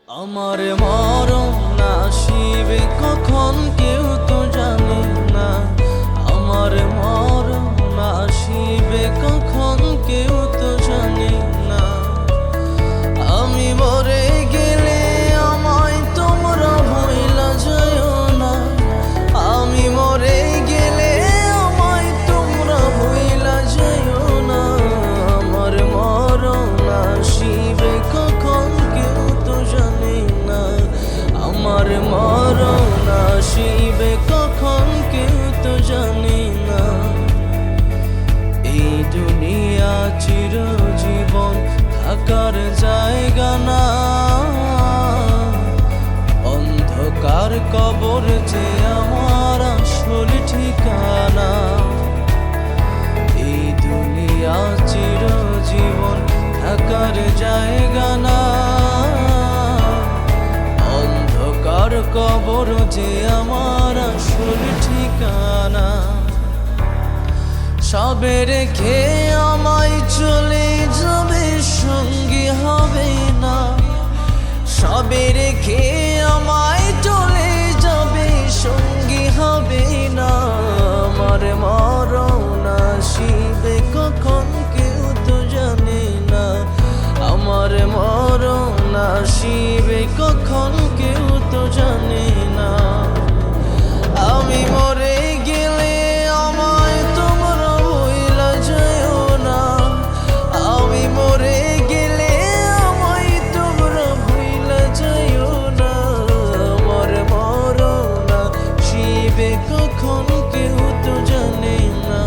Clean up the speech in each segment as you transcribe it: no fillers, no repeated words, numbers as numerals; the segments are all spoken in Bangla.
আমার মরণ আসিবে কখন কেউ তো জানে না। আমার মরণ আসিবে কখন কেউ তো জানে না। আমি মরে গেলে আমায় তোমরা ভুইলা যাইও না। আমি মরে গেলে আমায় তোমরা ভুইলা যাইও না। আমার মরণ আসিবে কখন কেউ তো জানে না। আমার মরণ আসিবে কখন কেউ তো জানে না। এই দুনিয়া চিরজীবন থাকার জায়গা না, অন্ধকার কবর যে আমার আসল ঠিকানা। এই দুনিয়া চিরজীবন থাকার জায়গা না, অন্ধকার কবর যে আমার আসল ঠিকানা। সবে রেখে আমায় চলে যাবে, সঙ্গী হবে না। সবে রেখে আমায় চলে যাবে, সঙ্গী হবে না। আমার মরণ আসিবে কখন কেউ তো জানে না। আমার মরণ আসিবে কখন কেউ তো জানে না। আমি মরে গেলে আমায় তোমরা ভুইলা যাইও না। আমি মরে গেলে আমায় তোমরা ভুইলা যাইও না। আমার মরণ আসিবে কখন কেউ তো জানে না।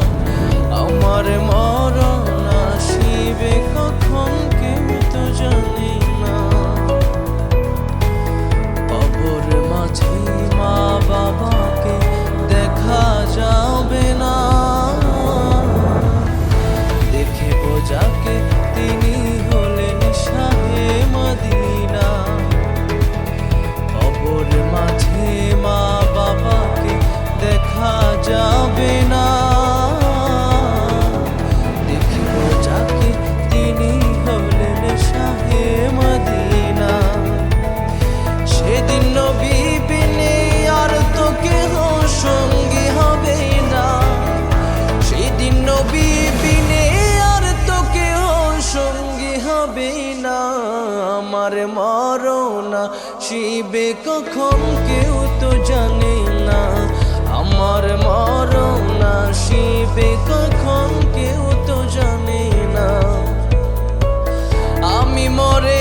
আমার মরণ আসিবে কখন কেউ তো জানে না। কবর মাঝে মা বাবাকে দেখা যাবে না। দেখে বোঝাকে তিনি হলেন শাহে মদিনা। কবর মাঝে মা বাবাকে দেখা যাবে না। দেখে বোঝাকে তিনি হলেন শাহে মদিনা। সেদিন নবী বিনে আর তো কেহ সঙ্গী হবে না। সেদিন নবী বিনে আর তো কেহ সঙ্গী হবে না। আমার মরণ আসিবে কখন কেউ তো জানে না। আমার মরণ আসিবে কখন কেউ তো জানে না। আমি মরে